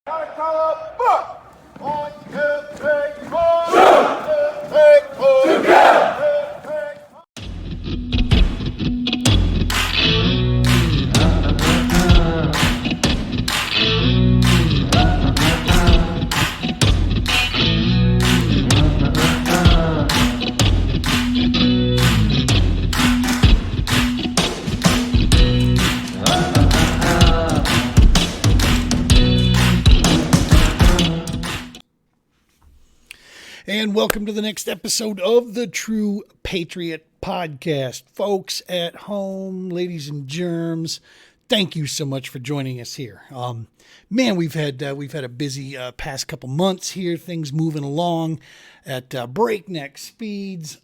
Gotta call up, book. 1, 2, 3, 4. 1, 2, 3, 4. Together. And welcome to the next episode of the True Patriot podcast. Folks at home, ladies and germs, thank you so much for joining us here. Man, we've had a busy past couple months here. Things moving along at breakneck speeds.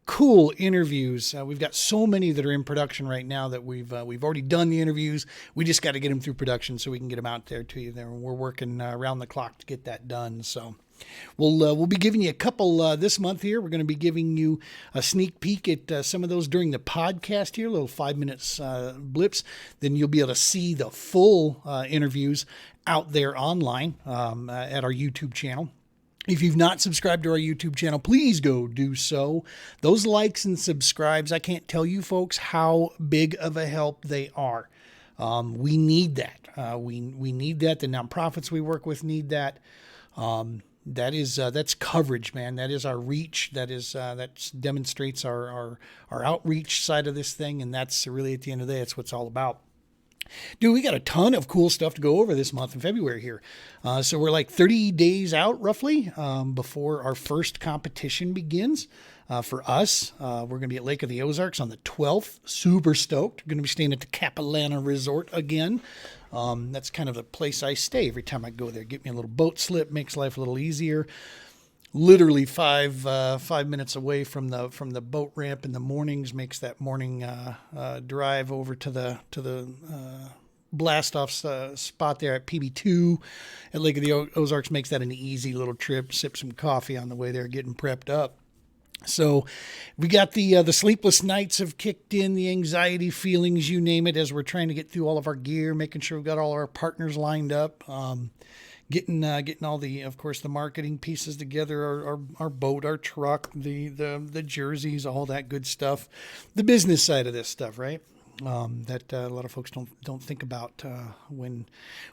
Cool interviews. We've got so many that are in production right now that we've already done the interviews. We just got to get them through production so we can get them out there to you. There, we're working around the clock to get that done. So we'll be giving you a couple this month here. We're going to be giving you a sneak peek at some of those during the podcast here, little 5 minutes blips. Then you'll be able to see the full interviews out there online at our YouTube channel. If you've not subscribed to our YouTube channel, please go do so. Those likes and subscribes, I can't tell you folks how big of a help they are. We need that. We need that. The nonprofits we work with need that. That's coverage, man. That is our reach. That demonstrates our outreach side of this thing, and that's really at the end of the day, it's what's all about. Dude, we got a ton of cool stuff to go over this month in February here. So we're like 30 days out roughly before our first competition begins. For us, we're going to be at Lake of the Ozarks on the 12th. Super stoked. We're going to be staying at the Capilano Resort again. That's kind of the place I stay every time I go there. Get me a little boat slip, makes life a little easier. Literally 5 minutes away from the boat ramp in the mornings, makes that morning drive over to the blast off spot there at PB2 at Lake of the Ozarks, makes that an easy little trip. Sip some coffee on the way there, getting prepped up. So we got the sleepless nights have kicked in, the anxiety feelings, you name it, as we're trying to get through all of our gear, making sure we've got all our partners lined up. Getting all the, of course, the marketing pieces together, our boat, our truck, the jerseys, all that good stuff, the business side of this stuff, right? That a lot of folks don't think about when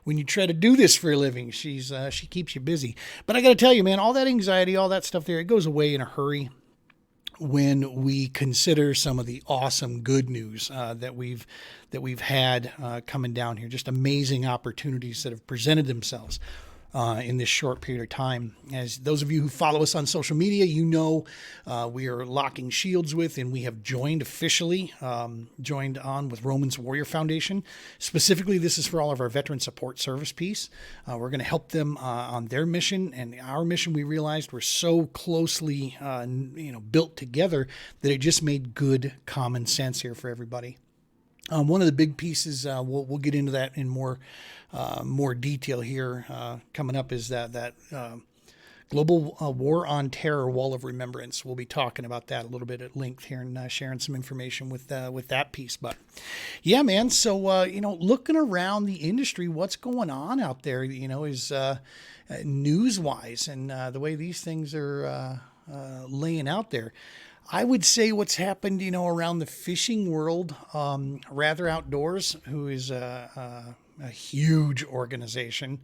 you try to do this for a living. She keeps you busy, but I got to tell you, man, all that anxiety, all that stuff there, it goes away in a hurry when we consider some of the awesome good news that we've had coming down here. Just amazing opportunities that have presented themselves in this short period of time. As those of you who follow us on social media, you know we are locking shields with, and we have officially joined on with Roman's Warrior Foundation. Specifically, this is for all of our veteran support service piece. We're going to help them on their mission, and our mission, we realized, we're so closely built together that it just made good common sense here for everybody. One of the big pieces, we'll get into that in more detail here coming up, is that Global War on Terror Wall of Remembrance. We'll be talking about that a little bit at length here and sharing some information with that piece. But yeah, man. So looking around the industry, what's going on out there? Is news wise and the way these things are laying out there. I would say what's happened, around the fishing world, Rather Outdoors, who is a huge organization,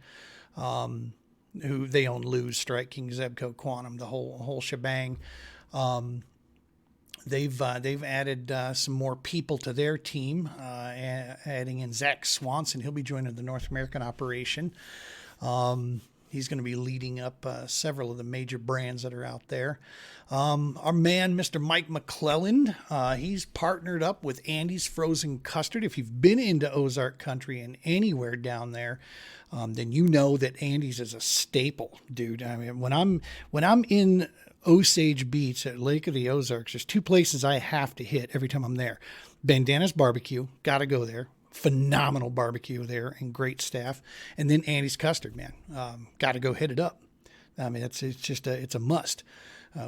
who they own Lose, Strike King, Zebco, Quantum, the whole shebang. They've added some more people to their team, adding in Zach Swanson. He'll be joining the North American operation. He's going to be leading up several of the major brands that are out there. Our man, Mr. Mike McClelland, he's partnered up with Andy's Frozen Custard. If you've been into Ozark country and anywhere down there, then you know that Andy's is a staple, dude. I mean, when I'm in Osage Beach at Lake of the Ozarks, there's two places I have to hit every time I'm there. Bandana's Barbecue, got to go there. Phenomenal barbecue there and great staff. And then Andy's Custard, man. Got to go hit it up. I mean, it's a must.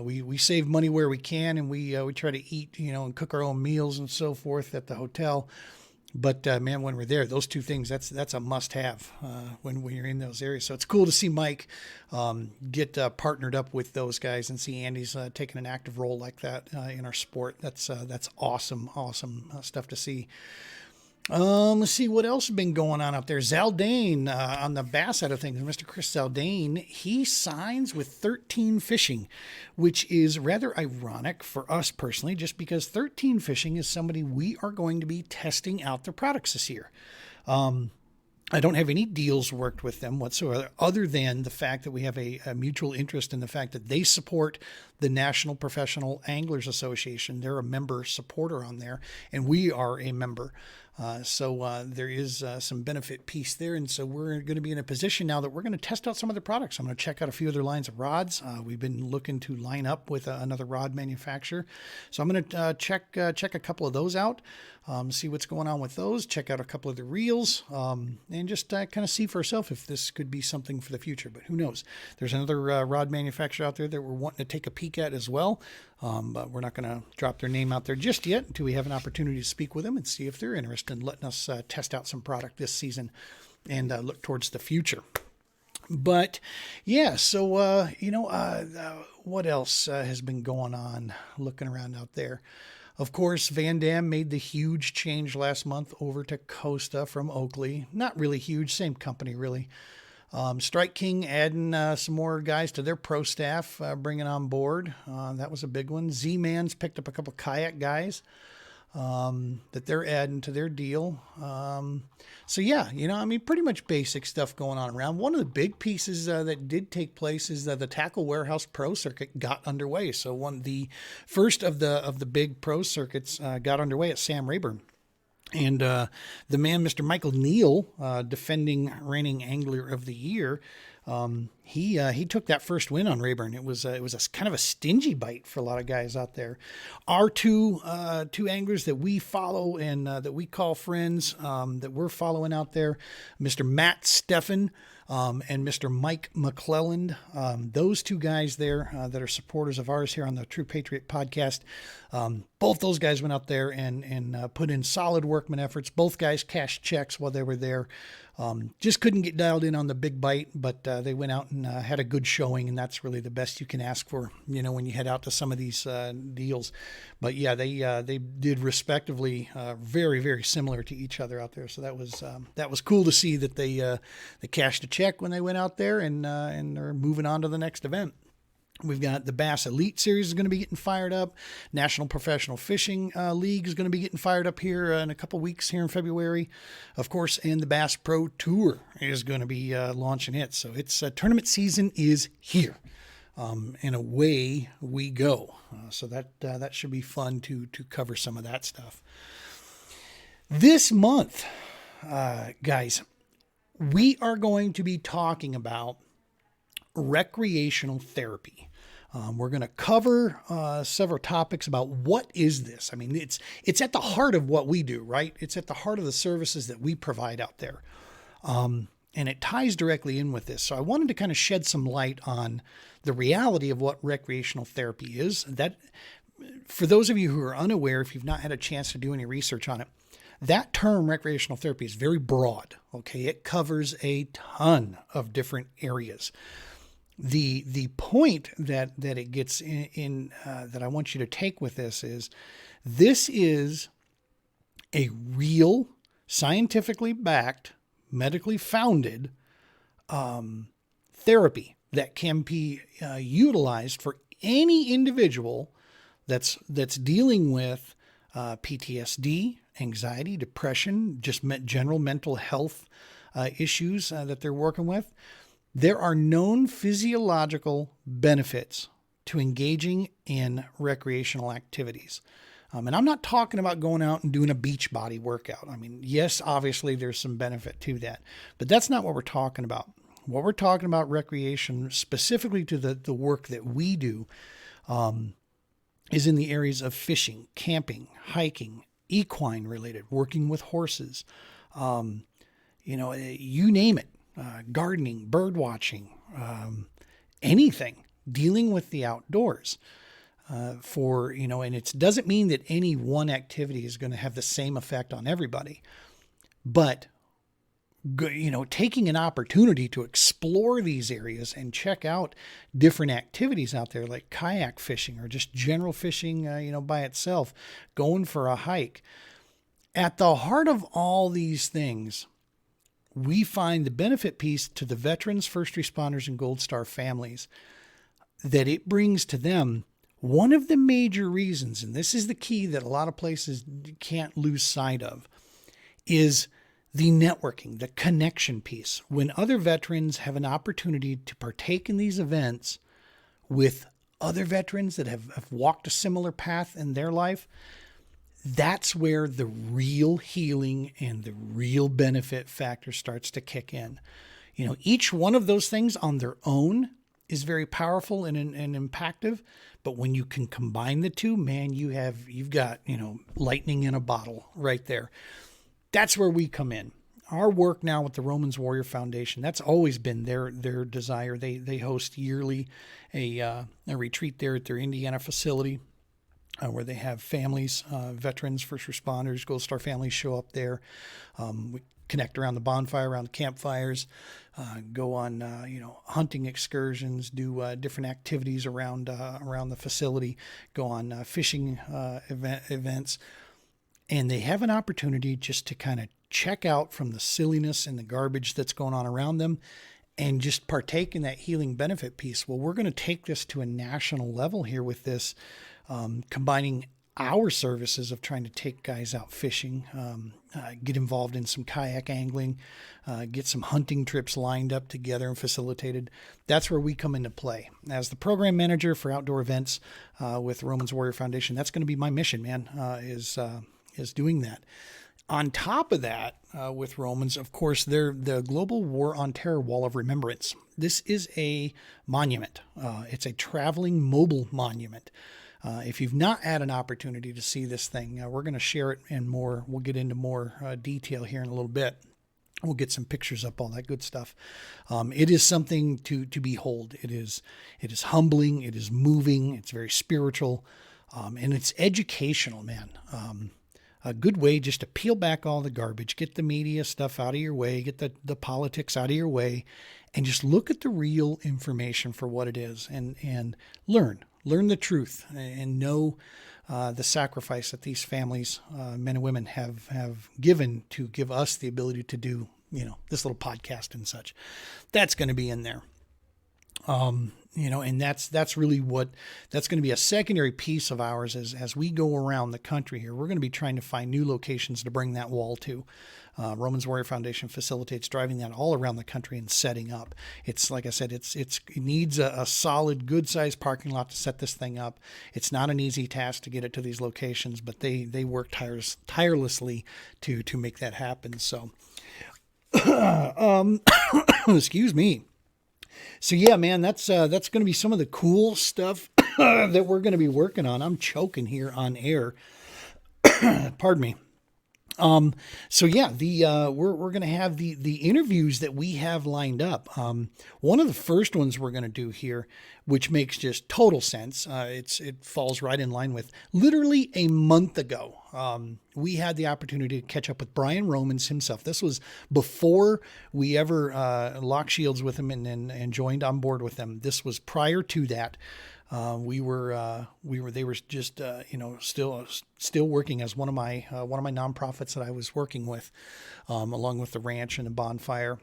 We save money where we can, and we try to eat, and cook our own meals and so forth at the hotel. But man, when we're there, those two things, that's a must-have when you're in those areas. So it's cool to see Mike get partnered up with those guys and see Andy's taking an active role like that in our sport. That's awesome stuff to see. Let's see what else has been going on out there. Zaldane on the bass side of things, Mr. Chris Zaldane, he signs with 13 Fishing, which is rather ironic for us personally, just because 13 Fishing is somebody we are going to be testing out their products this year. I don't have any deals worked with them whatsoever, other than the fact that we have a mutual interest in the fact that they support the National Professional Anglers Association. They're a member supporter on there, and we are a member. So there is some benefit piece there. And so we're going to be in a position now that we're going to test out some other products. I'm going to check out a few other lines of rods. We've been looking to line up with another rod manufacturer. So I'm going to check a couple of those out, see what's going on with those, check out a couple of the reels, and just kind of see for ourselves if this could be something for the future. But who knows? There's another rod manufacturer out there that we're wanting to take a peek at as well. But we're not going to drop their name out there just yet until we have an opportunity to speak with them and see if they're interested in letting us test out some product this season and look towards the future. But yeah, so, what else has been going on looking around out there? Of course, Van Dam made the huge change last month over to Costa from Oakley. Not really huge, same company really. Strike King adding some more guys to their pro staff, bringing on board. That was a big one. Z-Man's picked up a couple kayak guys that they're adding to their deal. So yeah, pretty much basic stuff going on around. One of the big pieces that did take place is that the Tackle Warehouse Pro Circuit got underway. So the first of the big pro circuits got underway at Sam Rayburn. And the man, Mr. Michael Neal, defending reigning angler of the year, he took that first win on Rayburn. It was a kind of a stingy bite for a lot of guys out there. Our two anglers that we follow and that we call friends, that we're following out there, Mr. Matt Steffen and Mr. Mike McClelland, those two guys there that are supporters of ours here on the True Patriot podcast. Both those guys went out there and put in solid workman efforts. Both guys cashed checks while they were there. Just couldn't get dialed in on the big bite, but they went out and had a good showing, and that's really the best you can ask for, when you head out to some of these deals. But yeah, they did respectively very, very similar to each other out there. So that was cool to see that they cashed a check when they went out there and they're moving on to the next event. We've got the Bass Elite Series is going to be getting fired up. National Professional Fishing League is going to be getting fired up here in a couple weeks here in February. Of course, and the Bass Pro Tour is going to be launching it. So it's tournament season is here. And away we go. So that should be fun to cover some of that stuff. This month, guys, we are going to be talking about recreational therapy. We're going to cover several topics about what is this. I mean, it's at the heart of what we do, right? It's at the heart of the services that we provide out there. And it ties directly in with this. So I wanted to kind of shed some light on the reality of what recreational therapy is. That, for those of you who are unaware, if you've not had a chance to do any research on it, that term recreational therapy is very broad. Okay. It covers a ton of different areas. The point that it gets in that I want you to take with this is a real, scientifically backed, medically founded therapy that can be utilized for any individual that's dealing with PTSD, anxiety, depression, just general mental health issues that they're working with. There are known physiological benefits to engaging in recreational activities. And I'm not talking about going out and doing a beach body workout. I mean, yes, obviously there's some benefit to that, but that's not what we're talking about. What we're talking about recreation, specifically to the work that we do, is in the areas of fishing, camping, hiking, equine related, working with horses, you name it. Gardening, bird watching, anything dealing with the outdoors and it doesn't mean that any one activity is going to have the same effect on everybody. But taking an opportunity to explore these areas and check out different activities out there, like kayak fishing or just general fishing, by itself, going for a hike. At the heart of all these things, we find the benefit piece to the veterans, first responders, and Gold Star families, that it brings to them one of the major reasons, and this is the key that a lot of places can't lose sight of, is the networking, the connection piece. When other veterans have an opportunity to partake in these events with other veterans that have walked a similar path in their life, that's where the real healing and the real benefit factor starts to kick in. Each one of those things on their own is very powerful and impactful, but when you can combine the two, man, you've got, lightning in a bottle right there. That's where we come in. Our work now with the Romans Warrior Foundation, that's always been their desire. They host yearly a retreat there at their Indiana facility, where they have families, veterans, first responders, Gold Star families show up there. We connect around the bonfire, around the campfires, go on hunting excursions, do different activities around the facility, go on fishing events. And they have an opportunity just to kind of check out from the silliness and the garbage that's going on around them and just partake in that healing benefit piece. Well, we're going to take this to a national level here with this, combining our services of trying to take guys out fishing, get involved in some kayak angling, get some hunting trips lined up together and facilitated. That's where we come into play. As the program manager for outdoor events with Romans Warrior Foundation, that's going to be my mission, man, is doing that. On top of that, with Romans, of course, they're the Global War on Terror Wall of Remembrance. This is a monument. It's a traveling mobile monument. If you've not had an opportunity to see this thing, we're going to share it and more. We'll get into more detail here in a little bit. We'll get some pictures up, all that good stuff. It is something to behold. It is humbling. It is moving. It's very spiritual, and it's educational, man. A good way just to peel back all the garbage, get the media stuff out of your way, get the politics out of your way, and just look at the real information for what it is, and learn the truth, and know the sacrifice that these families, men and women, have given to give us the ability to do, this little podcast and such. That's going to be in there. And that's really that's going to be a secondary piece of ours as we go around the country here. We're going to be trying to find new locations to bring that wall to. Romans Warrior Foundation facilitates driving that all around the country and setting up. It's like I said, it needs a solid, good sized parking lot to set this thing up. It's not an easy task to get it to these locations, but they work tirelessly to make that happen. So, excuse me. So yeah, man, that's going to be some of the cool stuff that we're going to be working on. I'm choking here on air. Pardon me. So yeah, we're going to have the interviews that we have lined up. One of the first ones we're going to do here, which makes just total sense. It falls right in line with literally a month ago. We had the opportunity to catch up with Brian Romans himself. This was before we ever locked shields with him and joined on board with them. This was prior to that. They were just, still working as one of my nonprofits that I was working with, along with the ranch and the bonfire,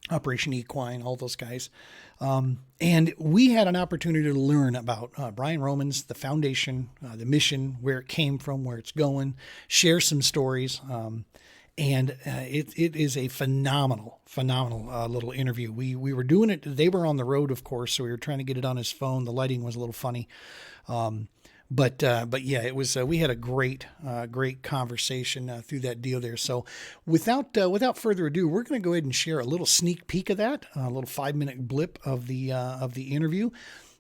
Operation Equine, all those guys. And we had an opportunity to learn about Brian Romans, the foundation, the mission, where it came from, where it's going, share some stories. And it is a phenomenal little interview. We were doing it. They were on the road, of course, so we were trying to get it on his phone. The lighting was a little funny. But yeah, it was, we had a great conversation through that deal there. So without further ado, we're going to go ahead and share a little sneak peek of that, a little 5-minute blip of the interview.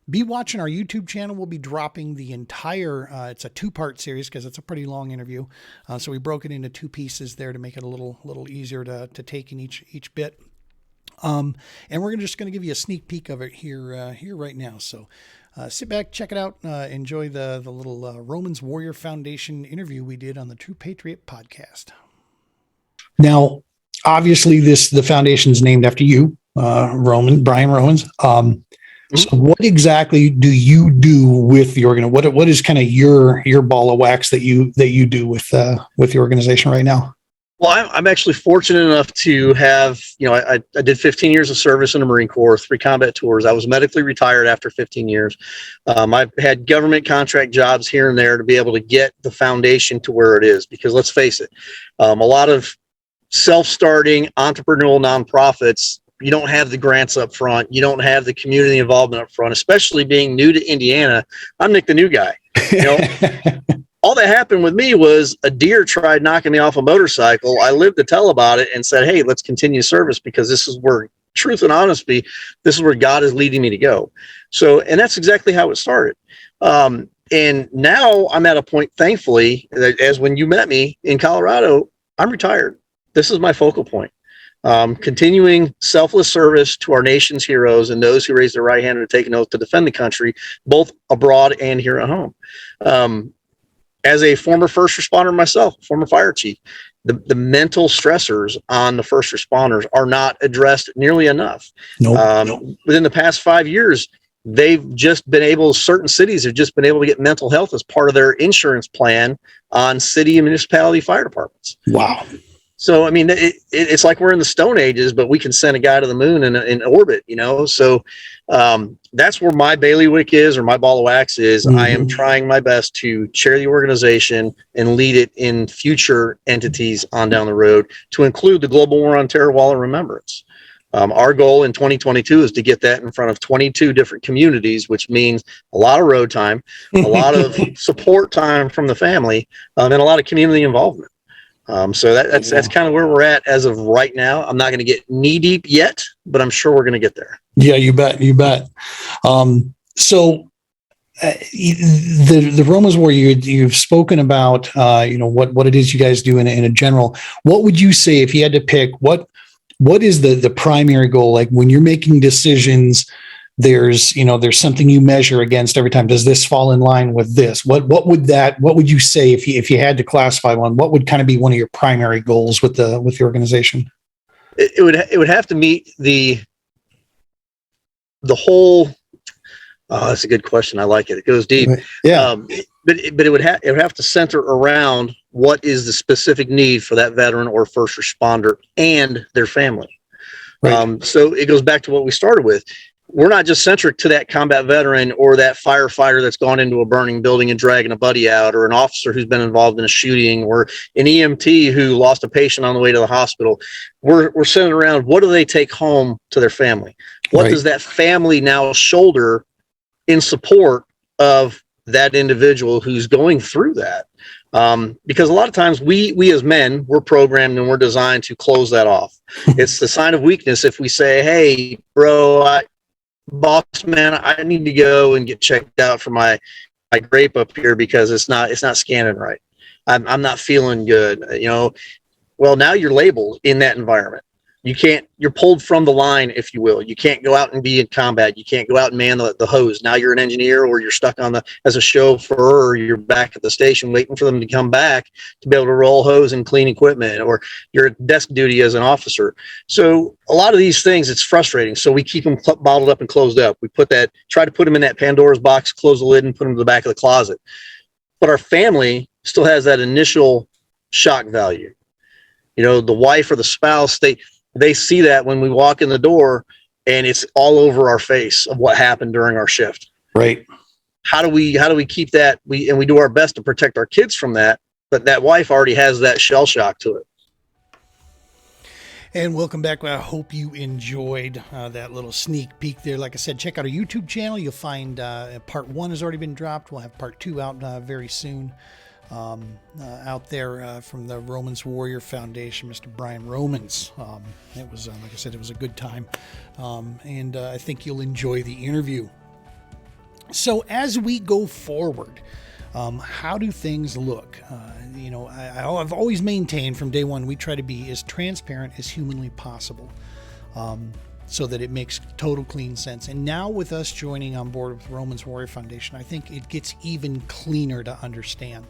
Be watching our YouTube channel. We'll be dropping the entire, it's a 2-part series because it's a pretty long interview. So we broke it into 2 pieces there to make it a little easier to take in each bit. And we're just going to give you a sneak peek of it here right now. So sit back, check it out, enjoy the little Romans Warrior Foundation interview we did on the True Patriot podcast. Now, obviously, the foundation's named after you, Brian Romans. So what exactly do you do with the organization? What is kind of your ball of wax that you do with the organization right now? Well, I'm actually fortunate enough to have, I did 15 years of service in the Marine Corps, 3 combat tours. I was medically retired after 15 years. I've had government contract jobs here and there to be able to get the foundation to where it is, because let's face it, a lot of self-starting entrepreneurial nonprofits, you don't have the grants up front. You don't have the community involvement up front, especially being new to Indiana. I'm Nick, the new guy. All that happened with me was a deer tried knocking me off a motorcycle. I lived to tell about it and said, hey, let's continue service, because this is where, truth and honesty, this is where God is leading me to go. So, and that's exactly how it started. And now I'm at a point, thankfully, that as when you met me in Colorado, I'm retired. This is my focal point. Continuing selfless service to our nation's heroes and those who raise their right hand and take an oath to defend the country, both abroad and here at home. As a former first responder myself, former fire chief, the mental stressors on the first responders are not addressed nearly enough. Within the past 5 years, certain cities have just been able to get mental health as part of their insurance plan on city and municipality fire departments. Wow. So, I mean, it's like we're in the Stone Ages, but we can send a guy to the moon in orbit, So that's where my bailiwick is, or my ball of wax is. I am trying my best to chair the organization and lead it in future entities on down the road, to include the Global War on Terror Wall of Remembrance. Our goal in 2022 is to get that in front of 22 different communities, which means a lot of road time, a lot of support time from the family, and a lot of community involvement. So that's kind of where we're at as of right now. I'm not going to get knee deep yet, but I'm sure we're going to get there. Yeah, you bet. So the Romans War, you've spoken about, what it is you guys do in a general. What would you say if you had to pick, what is the primary goal? Like when you're making decisions, there's something you measure against every time. Does this fall in line with this? What would you say if you had to classify one? What would kind of be one of your primary goals with the organization? It would have to meet the whole. Oh, that's a good question. I like it. It goes deep. Yeah. But it would have to center around what is the specific need for that veteran or first responder and their family. Right. So it goes back to what we started with. We're not just centric to that combat veteran or that firefighter that's gone into a burning building and dragging a buddy out, or an officer who's been involved in a shooting, or an EMT who lost a patient on the way to the hospital. We're centered around, what do they take home to their family? What does that family now shoulder in support of that individual who's going through that? Because a lot of times we as men, we're programmed and we're designed to close that off. It's the sign of weakness if we say, hey, bro, boss man, I need to go and get checked out for my grape up here because it's not scanning right. I'm not feeling good. Well, now you're labeled in that environment. You're pulled from the line, if you will. You can't go out and be in combat. You can't go out and man the hose. Now you're an engineer, or you're stuck as a chauffeur, or you're back at the station waiting for them to come back to be able to roll hose and clean equipment, or you're at desk duty as an officer. So a lot of these things, it's frustrating. So we keep them bottled up and closed up. We try to put them in that Pandora's box, close the lid, and put them to the back of the closet. But our family still has that initial shock value. The wife or the spouse, they see that when we walk in the door, and it's all over our face of what happened during our shift. Right. How do we keep that? We do our best to protect our kids from that, but that wife already has that shell shock to it. And welcome back. I hope you enjoyed that little sneak peek there. Like I said, check out our YouTube channel. You'll find part 1 has already been dropped. We'll have part 2 out very soon. Out there from the Romans Warrior Foundation, Mr. Brian Romans. It was, like I said, it was a good time. And I think you'll enjoy the interview. So as we go forward, how do things look? I've always maintained from day one, we try to be as transparent as humanly possible. So that it makes total clean sense. And now with us joining on board with Romans Warrior Foundation, I think it gets even cleaner to understand.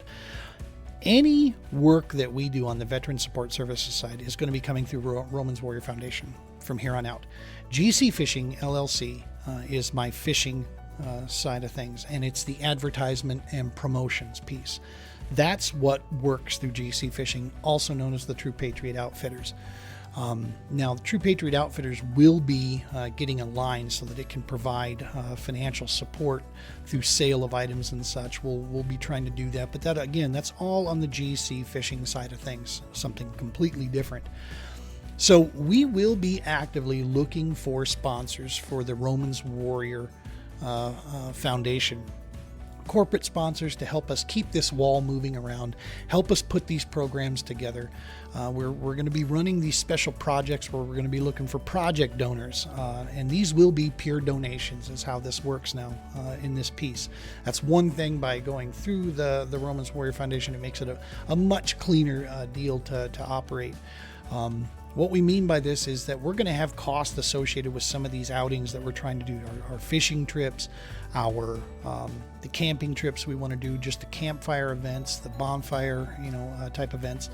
Any work that we do on the Veteran Support Services side is going to be coming through Romans Warrior Foundation from here on out. GC Fishing LLC is my fishing side of things, and it's the advertisement and promotions piece. That's what works through GC Fishing, also known as the True Patriot Outfitters. Now, the True Patriot Outfitters will be getting a line so that it can provide financial support through sale of items and such. We'll be trying to do that, but that, again, that's all on the GC Fishing side of things, something completely different. So we will be actively looking for sponsors for the Romans Warrior Foundation. Corporate sponsors to help us keep this wall moving around, help us put these programs together. We're going to be running these special projects where we're going to be looking for project donors, and these will be pure donations is how this works now in this piece. That's one thing. By going through the Romans Warrior Foundation, it makes it a much cleaner deal to operate. What we mean by this is that we're going to have costs associated with some of these outings that we're trying to do, our fishing trips, the camping trips we want to do, just the campfire events, the bonfire, type events.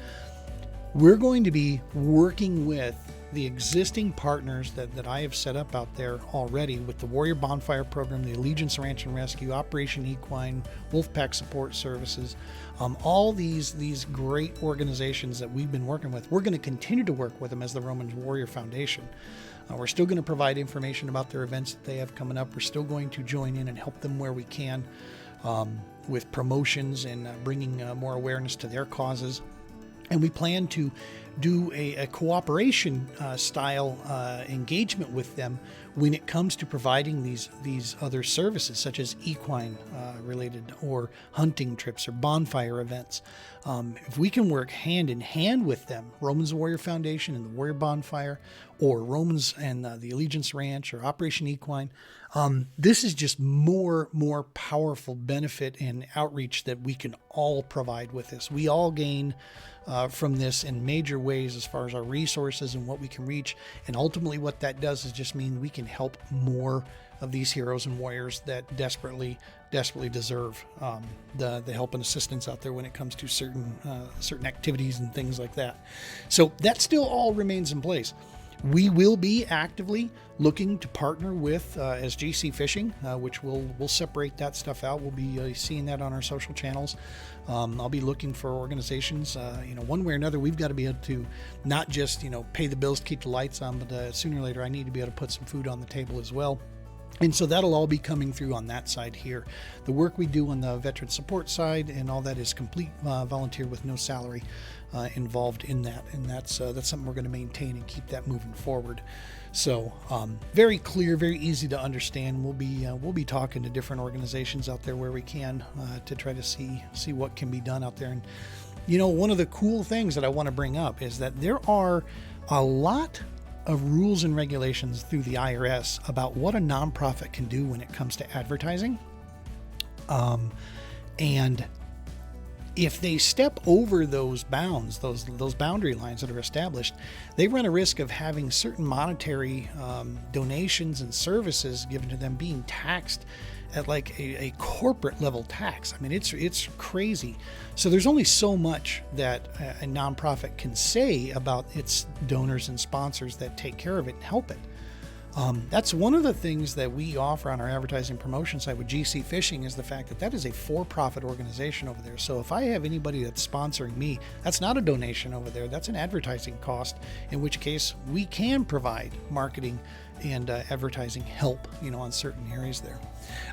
We're going to be working with the existing partners that I have set up out there already with the Warrior Bonfire Program, the Allegiance Ranch and Rescue, Operation Equine, Wolfpack Support Services, all these great organizations that we've been working with. We're going to continue to work with them as the Romans Warrior Foundation. We're still going to provide information about their events that they have coming up. We're still going to join in and help them where we can with promotions and bringing more awareness to their causes. And we plan to do a cooperation style engagement with them when it comes to providing these other services, such as equine related or hunting trips or bonfire events. If we can work hand in hand with them, Romans Warrior Foundation and the Warrior Bonfire, or Romans and the Allegiance Ranch or Operation Equine, this is just more powerful benefit and outreach that we can all provide with this. We all gain from this in major ways as far as our resources and what we can reach. And ultimately what that does is just mean we can help more of these heroes and warriors that desperately deserve the help and assistance out there when it comes to certain activities and things like that. So that still all remains in place. We will be actively looking to partner with as GC Fishing, which we'll separate that stuff out. We'll be seeing that on our social channels. I'll be looking for organizations, one way or another. We've got to be able to not just, pay the bills to keep the lights on, but sooner or later I need to be able to put some food on the table as well. And so that'll all be coming through on that side here. The work we do on the veteran support side and all that is complete volunteer with no salary involved in that. And that's something we're going to maintain and keep that moving forward. So very clear, very easy to understand. We'll be talking to different organizations out there where we can to try to see what can be done out there. And one of the cool things that I want to bring up is that there are a lot of rules and regulations through the IRS about what a nonprofit can do when it comes to advertising. And if they step over those bounds, those boundary lines that are established, they run a risk of having certain monetary donations and services given to them being taxed at like a corporate level tax. I mean, it's crazy. So there's only so much that a nonprofit can say about its donors and sponsors that take care of it and help it. That's one of the things that we offer on our advertising promotion side with GC Fishing is the fact that is a for-profit organization over there. So if I have anybody that's sponsoring me, that's not a donation over there. That's an advertising cost, in which case we can provide marketing and advertising help, on certain areas there.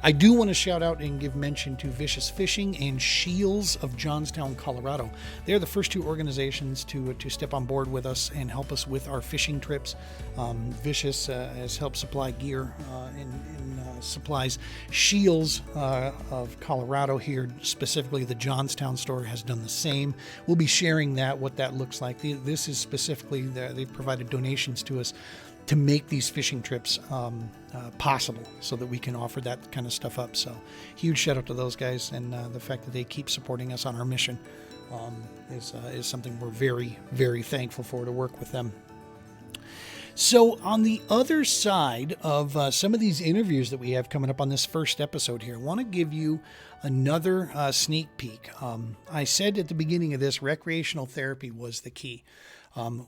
I do want to shout out and give mention to Vicious Fishing and Shields of Johnstown, Colorado. They're the first two organizations to step on board with us and help us with our fishing trips. Vicious has helped supply gear and supplies. Shields of Colorado here, specifically the Johnstown store, has done the same. We'll be sharing what that looks like. This is specifically, they've provided donations to us to make these fishing trips possible so that we can offer that kind of stuff up. So huge shout out to those guys, and the fact that they keep supporting us on our mission is something we're very, very thankful for, to work with them. So on the other side of some of these interviews that we have coming up on this first episode here, I want to give you another sneak peek. I said at the beginning of this, recreational therapy was the key.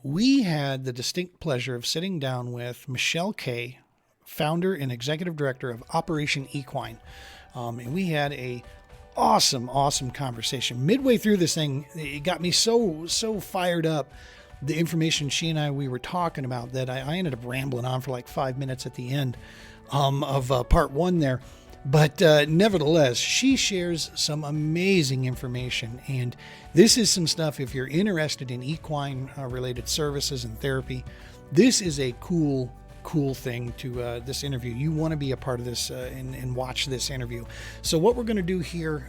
We had the distinct pleasure of sitting down with Michelle Kay, founder and executive director of Operation Equine. And we had a awesome conversation. Midway through this thing, it got me so fired up. The information she and we were talking about that I ended up rambling on for like 5 minutes at the end of part one there. But nevertheless, she shares some amazing information. And this is some stuff, if you're interested in equine related services and therapy, this is a cool thing to this interview. You want to be a part of this and watch this interview. So what we're going to do here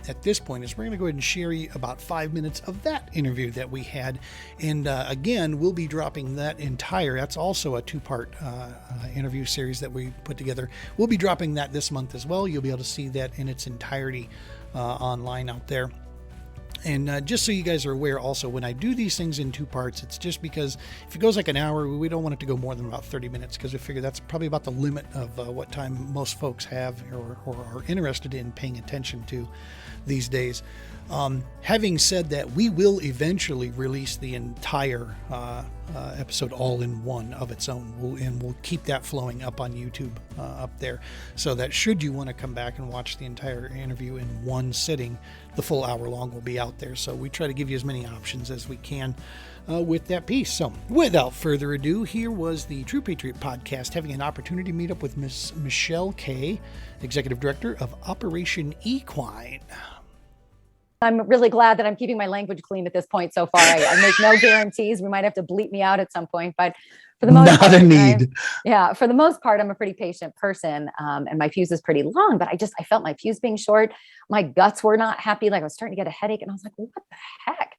at this point is we're going to go ahead and share you about 5 minutes of that interview that we had. And again, we'll be dropping that's also a 2-part interview series that we put together. We'll be dropping that this month as well. You'll be able to see that in its entirety online out there. And just so you guys are aware also, when I do these things in 2 parts, it's just because if it goes like an hour, we don't want it to go more than about 30 minutes because we figure that's probably about the limit of what time most folks have or are interested in paying attention to these days. Having said that, we will eventually release the entire episode all in one of its own. We'll keep that flowing up on YouTube up there, so that should you want to come back and watch the entire interview in one sitting, the full hour long will be out there. So we try to give you as many options as we can with that piece. So without further ado, here was the True Patriot podcast having an opportunity to meet up with Miss Michelle Kay, Executive Director of Operation Equine. I'm really glad that I'm keeping my language clean at this point so far. I make no guarantees. We might have to bleep me out at some point, but for the most part, not a need. For the most part, I'm a pretty patient person, and my fuse is pretty long. But I felt my fuse being short. My guts were not happy. Like I was starting to get a headache, and I was like, "What the heck?"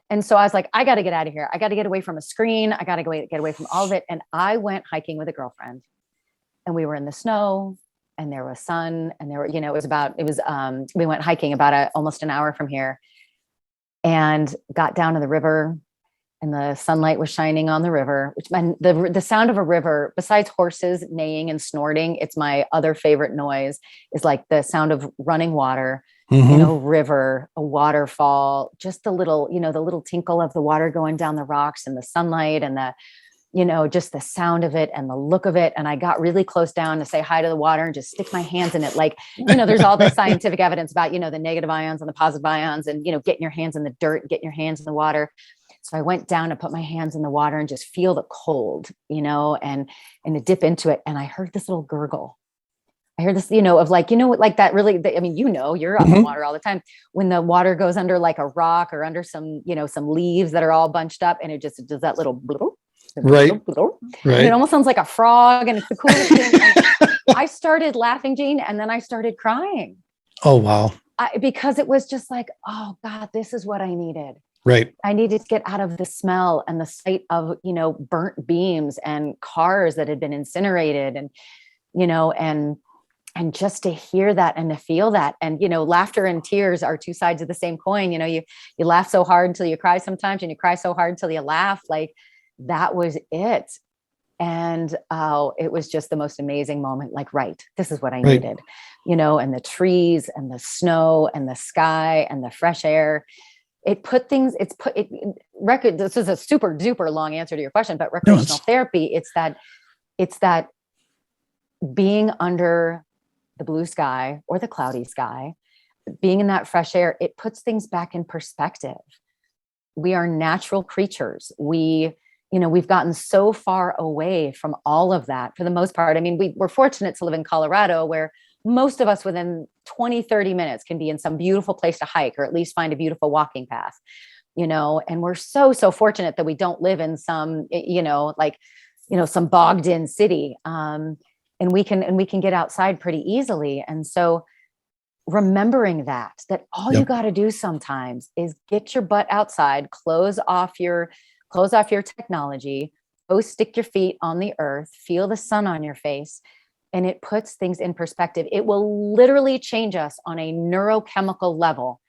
And so I was like, "I got to get out of here. I got to get away from a screen. I got to get away from all of it." And I went hiking with a girlfriend, and we were in the snow. And there was sun, and we went hiking about almost an hour from here, and got down to the river, and the sunlight was shining on the river, which meant the sound of a river, besides horses neighing and snorting, it's my other favorite noise, is like the sound of running water in a river, a waterfall, just the little tinkle of the water going down the rocks and the sunlight and just the sound of it and the look of it. And I got really close down to say hi to the water and just stick my hands in it. Like, there's all this scientific evidence about, the negative ions and the positive ions and, getting your hands in the dirt, getting your hands in the water. So I went down and put my hands in the water and just feel the cold, and to dip into it. And I heard this little gurgle. I heard this, of like, like that really, you're on the water all the time when the water goes under like a rock or under some leaves that are all bunched up, and it just does that little bloop. Right. And it almost sounds like a frog, and it's the coolest thing. I started laughing, Gene, and then I started crying. Oh, wow. Because it was just like, oh God, this is what I needed. Right. I needed to get out of the smell and the sight of, burnt beams and cars that had been incinerated and, and just to hear that and to feel that. And, laughter and tears are 2 sides of the same coin. You laugh so hard until you cry sometimes, and you cry so hard until you laugh. Like, that was it. And it was just the most amazing moment. Like, this is what I needed, and the trees and the snow and the sky and the fresh air. This is a super duper long answer to your question, but recreational therapy, it's that being under the blue sky or the cloudy sky, being in that fresh air, it puts things back in perspective. We are natural creatures. We've gotten so far away from all of that for the most part. I mean, we're fortunate to live in Colorado, where most of us within 20, 30 minutes can be in some beautiful place to hike, or at least find a beautiful walking path, and we're so fortunate that we don't live in some, some bogged in city. And we can get outside pretty easily. And so remembering that all you got to do sometimes is get your butt outside, close off your technology, go stick your feet on the earth, feel the sun on your face, and it puts things in perspective. It will literally change us on a neurochemical level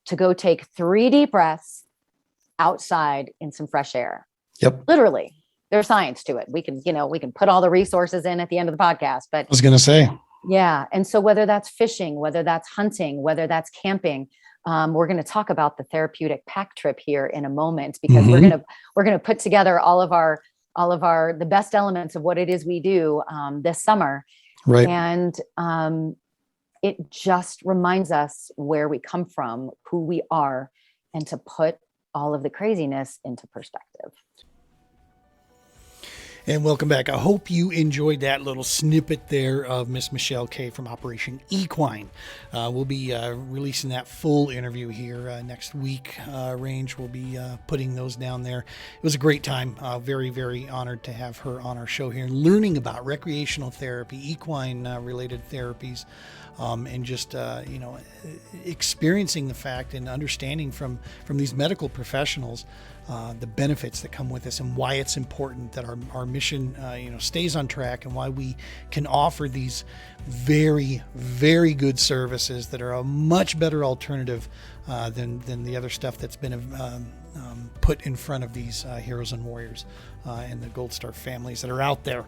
to go take 3 deep breaths outside in some fresh air. Yep. Literally. there's science to it. We can, we can put all the resources in at the end of the podcast, but I was going to say, yeah. And so whether that's fishing, whether that's hunting, whether that's camping, we're going to talk about the therapeutic pack trip here in a moment, because we're going to put together all of the best elements of what it is we do this summer. right. And it just reminds us where we come from, who we are, and to put all of the craziness into perspective. And welcome back. I hope you enjoyed that little snippet there of Miss Michelle Kay from Operation Equine. We'll be releasing that full interview here next week. Range will be putting those down there. It was a great time. Very, very honored to have her on our show here, learning about recreational therapy, equine related therapies, and just experiencing the fact and understanding from these medical professionals the benefits that come with this, and why it's important that our mission stays on track, and why we can offer these very, very good services that are a much better alternative than the other stuff that's been put in front of these heroes and warriors and the Gold Star families that are out there.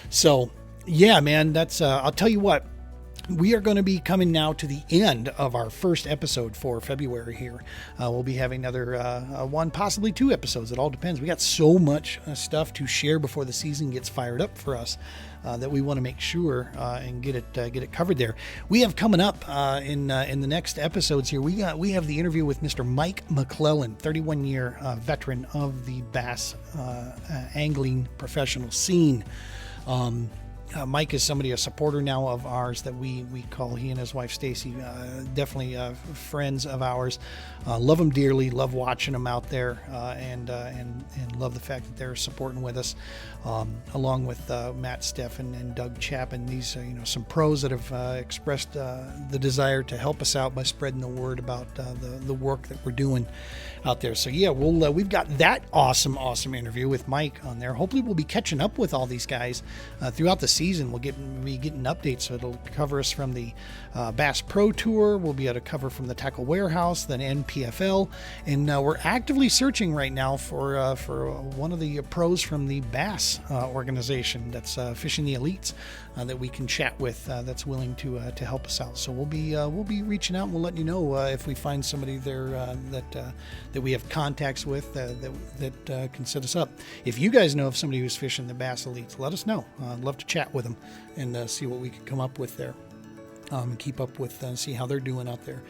So yeah, man, that's I'll tell you what. We are going to be coming now to the end of our first episode for February here. We'll be having another one, possibly 2 episodes. It all depends. We got so much stuff to share before the season gets fired up for us that we want to make sure and get it covered there. We have coming up in the next episodes here. We have the interview with Mr. Mike McClellan, 31-year veteran of the bass angling professional scene. Mike is a supporter now of ours that we call, he and his wife Stacy, definitely friends of ours. Love them dearly, love watching them out there, and love the fact that they're supporting with us, along with Matt Steffen and Doug Chapin. These some pros that have expressed the desire to help us out by spreading the word about the work that we're doing out there. So yeah, we've got that awesome interview with Mike on there. Hopefully we'll be catching up with all these guys throughout the season. We'll be getting updates, so it'll cover us from the Bass Pro Tour. We'll be able to cover from the Tackle Warehouse, then NPFL, and we're actively searching right now for one of the pros from the Bass organization that's fishing the elites that we can chat with, that's willing to help us out. So we'll be reaching out, and we'll let you know if we find somebody there that we have contacts with that can set us up. If you guys know of somebody who's fishing the Bass elites, let us know. I'd love to chat with them and see what we can come up with there. Keep up with see how they're doing out there.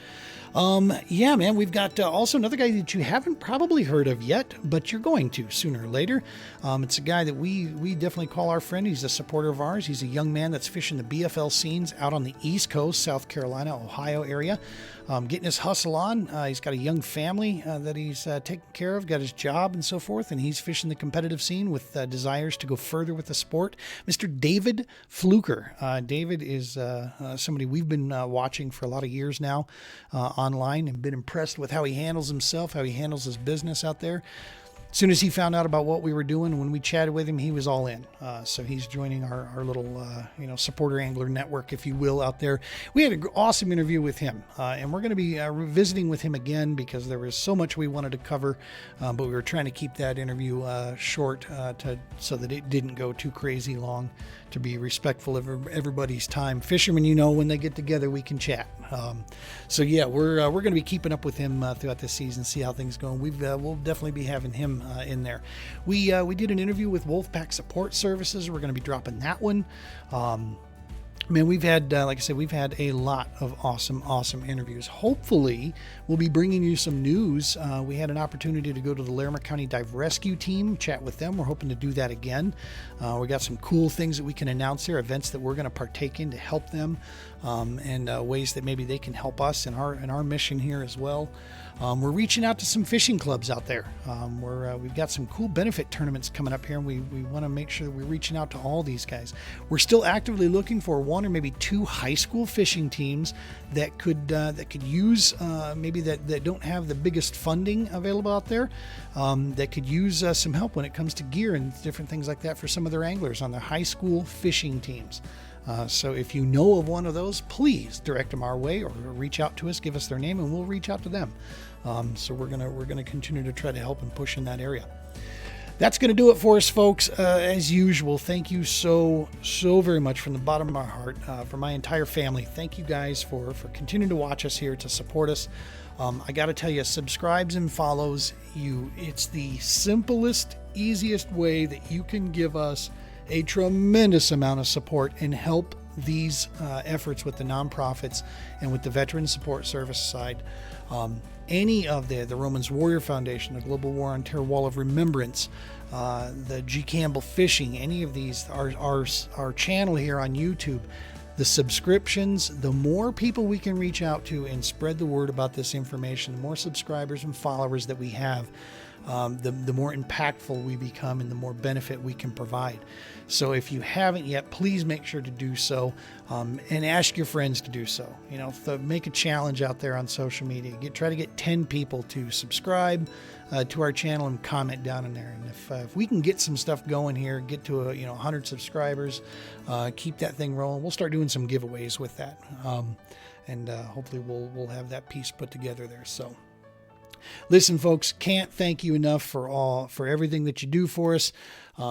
Yeah, man, we've got also another guy that you haven't probably heard of yet, but you're going to sooner or later. It's a guy that we definitely call our friend. He's a supporter of ours. He's a young man that's fishing the BFL scenes out on the East Coast, South Carolina, Ohio area. Getting his hustle on. He's got a young family that he's taking care of, got his job and so forth, and he's fishing the competitive scene with desires to go further with the sport. Mr. David Fluker. David is somebody we've been watching for a lot of years now online, and been impressed with how he handles himself, how he handles his business out there. As soon as he found out about what we were doing, when we chatted with him, he was all in. So he's joining our little, supporter angler network, if you will, out there. We had an awesome interview with him, and we're going to be visiting with him again because there was so much we wanted to cover, but we were trying to keep that interview short so that it didn't go too crazy long, to be respectful of everybody's time. Fishermen, when they get together, we can chat. So yeah, we're going to be keeping up with him throughout this season, see how things go. We'll definitely be having him in there. We did an interview with Wolfpack Support Services. We're going to be dropping that one. Man, we've had, like I said, we've had a lot of awesome interviews. Hopefully, we'll be bringing you some news. We had an opportunity to go to the Larimer County Dive Rescue Team, chat with them. We're hoping to do that again. We got some cool things that we can announce there, events that we're going to partake in to help them, and ways that maybe they can help us in our mission here as well. We're reaching out to some fishing clubs out there. We've got some cool benefit tournaments coming up here, and we want to make sure that we're reaching out to all these guys. We're still actively looking for 1 or maybe 2 high school fishing teams that could use maybe that don't have the biggest funding available out there, that could use some help when it comes to gear and different things like that for some of their anglers on their high school fishing teams. So if you know of one of those, please direct them our way or reach out to us, give us their name, and we'll reach out to them. So we're gonna continue to try to help and push in that area. That's going to do it for us, folks. As usual, thank you so very much from the bottom of my heart, for my entire family. Thank you guys for continuing to watch us here, to support us. I got to tell you, subscribes and follows, it's the simplest, easiest way that you can give us a tremendous amount of support and help these efforts with the nonprofits and with the Veteran Support Service side. Any of the Romans Warrior Foundation, the Global War on Terror Wall of Remembrance, the G. Campbell Fishing, any of these, our channel here on YouTube, the subscriptions, the more people we can reach out to and spread the word about this information, the more subscribers and followers that we have, the more impactful we become and the more benefit we can provide. So if you haven't yet, please make sure to do so, and ask your friends to do so. Make a challenge out there on social media. Try to get 10 people to subscribe to our channel and comment down in there. And if we can get some stuff going here, get to 100 subscribers, keep that thing rolling, we'll start doing some giveaways with that, and hopefully we'll have that piece put together there. So. Listen, folks, can't thank you enough for everything that you do for us.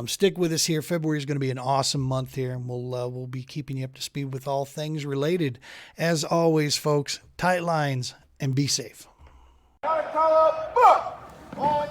Stick with us here. February is going to be an awesome month here, and we'll be keeping you up to speed with all things related. As always, folks, tight lines and be safe. Gotta call up, on